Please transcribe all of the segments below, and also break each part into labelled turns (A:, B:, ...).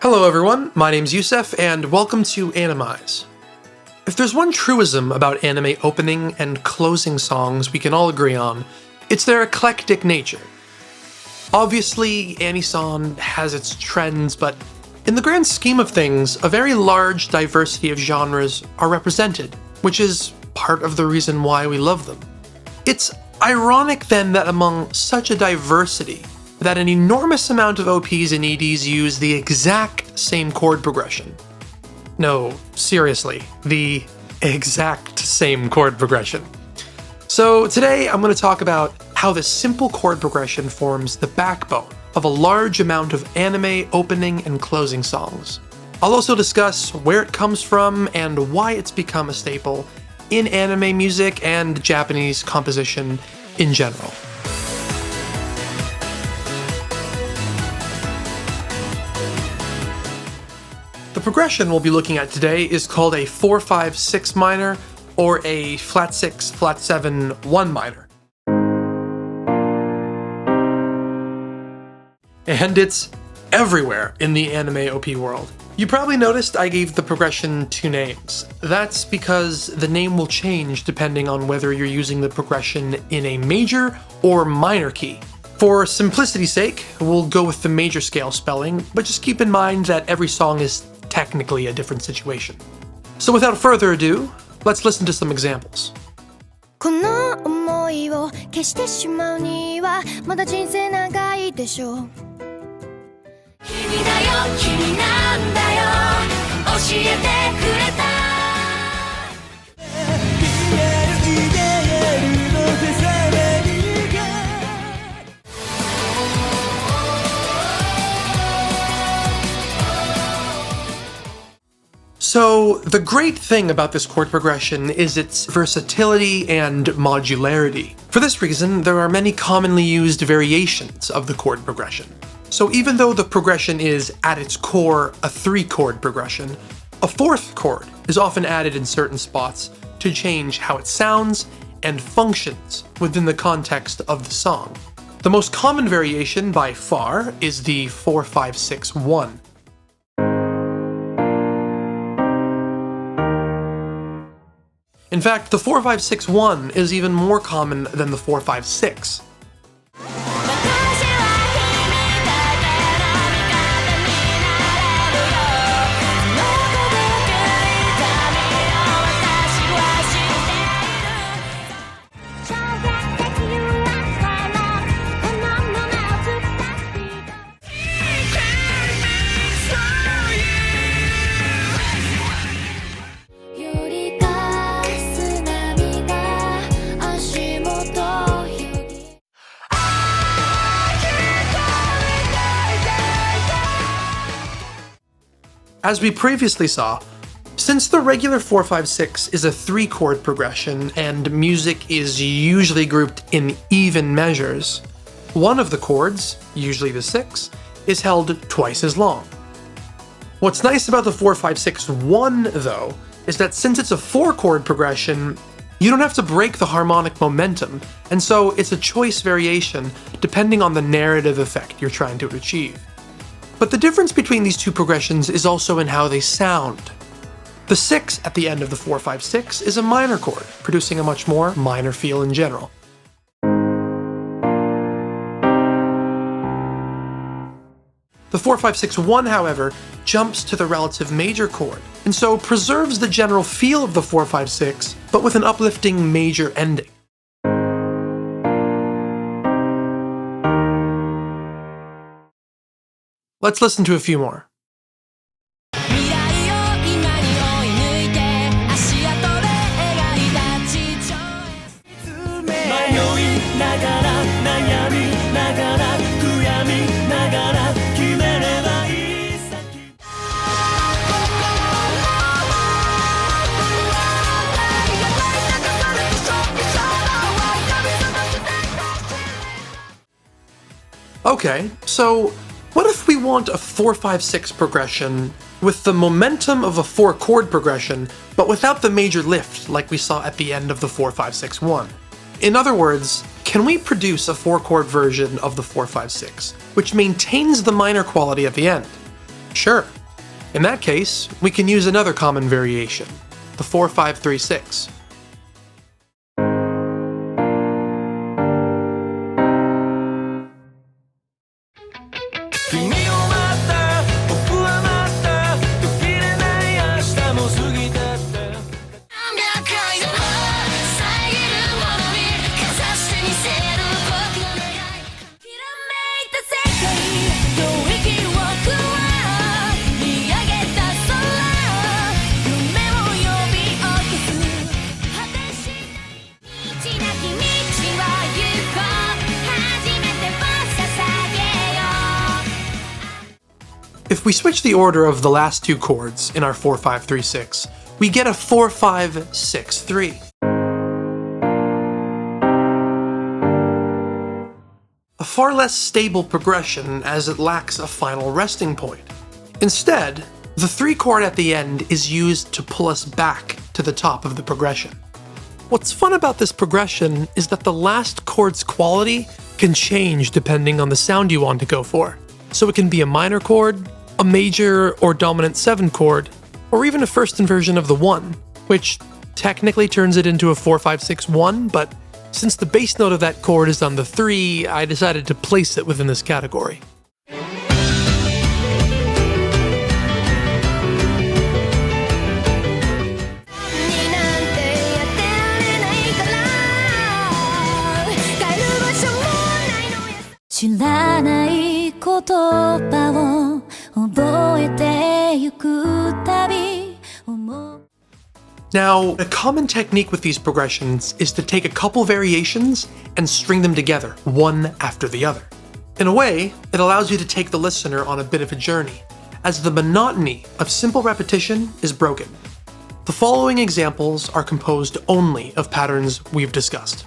A: Hello everyone, my name's Yusef, and welcome to Animize. If there's one truism about anime opening and closing songs we can all agree on, it's their eclectic nature. Obviously, Anison has its trends, but in the grand scheme of things, a very large diversity of genres are represented, which is part of the reason why we love them. It's ironic then that among such a diversity, that an enormous amount of OPs and EDs use the exact same chord progression. No, seriously, the exact same chord progression. So today I'm going to talk about how this simple chord progression forms the backbone of a large amount of anime opening and closing songs. I'll also discuss where it comes from and why it's become a staple in anime music and Japanese composition in general. The progression we'll be looking at today is called a 4-5-6 minor or a flat 6, flat 7, 1 minor. And it's everywhere in the anime OP world. You probably noticed I gave the progression two names. That's because the name will change depending on whether you're using the progression in a major or minor key. For simplicity's sake, we'll go with the major scale spelling, but just keep in mind that every song is technically a different situation. So without further ado, let's listen to some examples.
B: この想いを消してしまうにはまだ人生長いでしょう君だよ君なんだよ教えてくれた
A: So, the great thing about this chord progression is its versatility and modularity. For this reason, there are many commonly used variations of the chord progression. So even though the progression is, at its core, a 3-chord progression, a 4th chord is often added in certain spots to change how it sounds and functions within the context of the song. The most common variation by far is the 4-5-6-1. In fact, the 4-5-6-1 is even more common than the 4-5-6. As we previously saw, since the regular 4-5-6 is a 3-chord progression and music is usually grouped in even measures, one of the chords, usually the 6, is held twice as long. What's nice about the 4-5-6-1 though, is that since it's a 4-chord progression, you don't have to break the harmonic momentum, and so it's a choice variation depending on the narrative effect you're trying to achieve. But the difference between these two progressions is also in how they sound. The 6 at the end of the 4-5-6 is a minor chord, producing a much more minor feel in general. The 4-5-6-1, however, jumps to the relative major chord, and so preserves the general feel of the 4-5-6, but with an uplifting major ending. Let's listen to a few more. Okay, so what if we want a 4-5-6 progression with the momentum of a 4-chord progression, but without the major lift like we saw at the end of the 4-5-6-1? In other words, can we produce a 4-chord version of the 4-5-6, which maintains the minor quality at the end? Sure. In that case, we can use another common variation, the 4-5-3-6. If we switch the order of the last two chords in our 4-5-3-6, we get a 4-5-6-3. A far less stable progression as it lacks a final resting point. Instead, the 3 chord at the end is used to pull us back to the top of the progression. What's fun about this progression is that the last chord's quality can change depending on the sound you want to go for. So it can be a minor chord, a major or dominant 7 chord, or even a first inversion of the 1, which technically turns it into a 4-5-6-1, but since the bass note of that chord is on the 3, I decided to place it within this category. Now, a common technique with these progressions is to take a couple variations and string them together, one after the other. In a way, it allows you to take the listener on a bit of a journey, as the monotony of simple repetition is broken. The following examples are composed only of patterns we've discussed.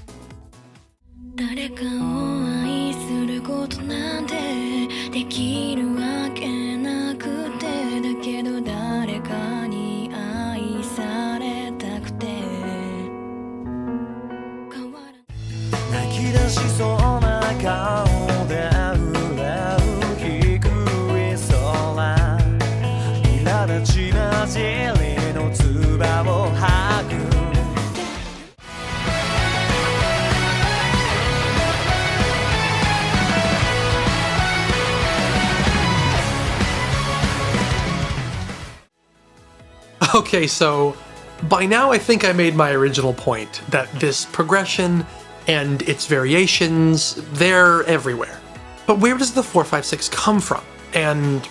A: Okay, so by now I think I made my original point, that this progression and its variations, they're everywhere. But where does the 4-5-6 come from? And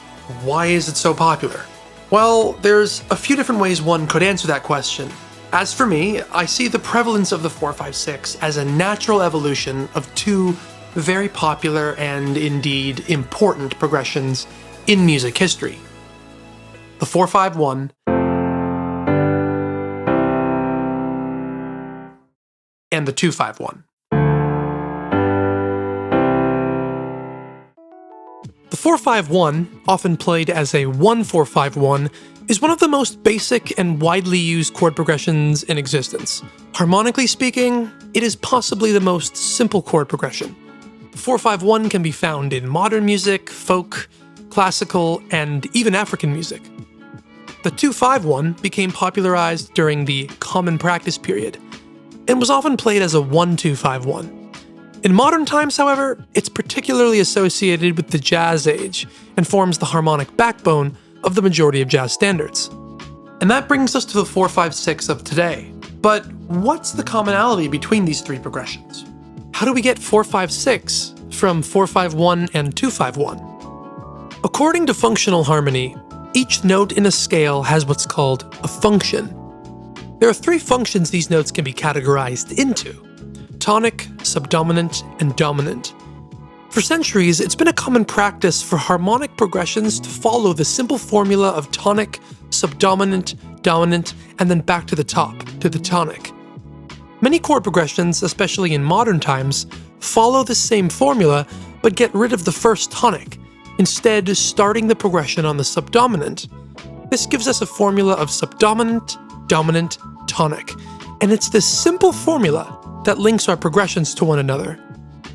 A: why is it so popular? Well, there's a few different ways one could answer that question. As for me, I see the prevalence of the 4-5-6 as a natural evolution of two very popular and indeed important progressions in music history. The 4-5-1 and the 2-5-1. The 4-5-1, often played as a 1-4-5-1, is one of the most basic and widely used chord progressions in existence. Harmonically speaking, it is possibly the most simple chord progression. The 4-5-1 can be found in modern music, folk, classical, and even African music. The 2-5-1 became popularized during the Common Practice period, and was often played as a 1-2-5-1. In modern times, however, it's particularly associated with the Jazz Age and forms the harmonic backbone of the majority of jazz standards. And that brings us to the 4-5-6 of today. But what's the commonality between these three progressions? How do we get 4-5-6 from 4-5-1 and 2-5-1? According to functional harmony, each note in a scale has what's called a function. There are three functions these notes can be categorized into: tonic, subdominant, and dominant. For centuries, it's been a common practice for harmonic progressions to follow the simple formula of tonic, subdominant, dominant, and then back to the top, to the tonic. Many chord progressions, especially in modern times, follow the same formula but get rid of the first tonic, instead starting the progression on the subdominant. This gives us a formula of subdominant, dominant, tonic, and it's this simple formula that links our progressions to one another.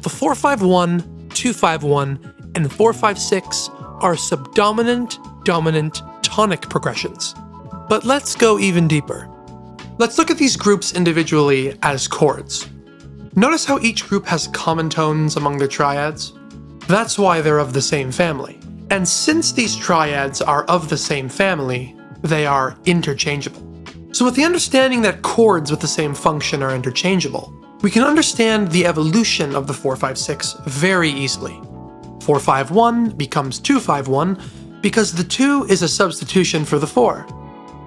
A: The 4-5-1, 2-5-1, and 4-5-6 are subdominant, dominant, tonic progressions. But let's go even deeper. Let's look at these groups individually as chords. Notice how each group has common tones among their triads? That's why they're of the same family. And since these triads are of the same family, they are interchangeable. So with the understanding that chords with the same function are interchangeable, we can understand the evolution of the 4-5-6 very easily. 4-5-1 becomes 2-5-1 because the 2 is a substitution for the 4.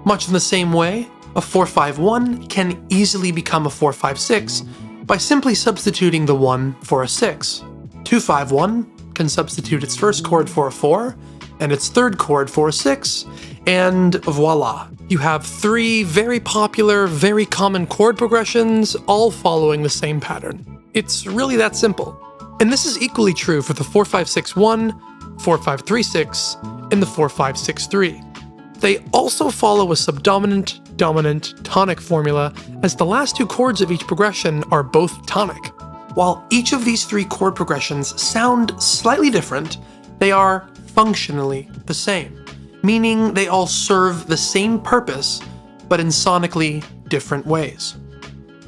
A: Much in the same way, a 4-5-1 can easily become a 4-5-6 by simply substituting the 1 for a 6. 2-5-1 can substitute its first chord for a 4 and its third chord for a 6, and voila. You have 3 very popular, very common chord progressions, all following the same pattern. It's really that simple. And this is equally true for the 4-5-6-1, 4-5-3-6, and the 4-5-6-3. They also follow a subdominant, dominant, tonic formula, as the last 2 chords of each progression are both tonic. While each of these 3 chord progressions sound slightly different, they are functionally the same, meaning they all serve the same purpose, but in sonically different ways.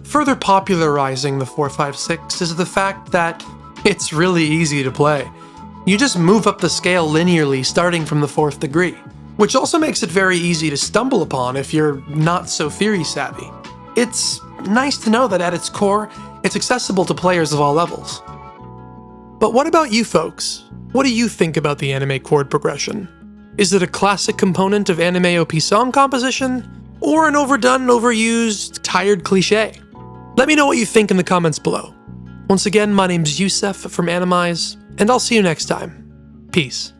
A: Further popularizing the 4-5-6 is the fact that it's really easy to play. You just move up the scale linearly starting from the 4th degree, which also makes it very easy to stumble upon if you're not so theory savvy. It's nice to know that at its core, it's accessible to players of all levels. But what about you folks? What do you think about the anime chord progression? Is it a classic component of anime OP song composition, or an overdone, overused, tired cliche? Let me know what you think in the comments below. Once again, my name's Yusef from Animize, and I'll see you next time. Peace.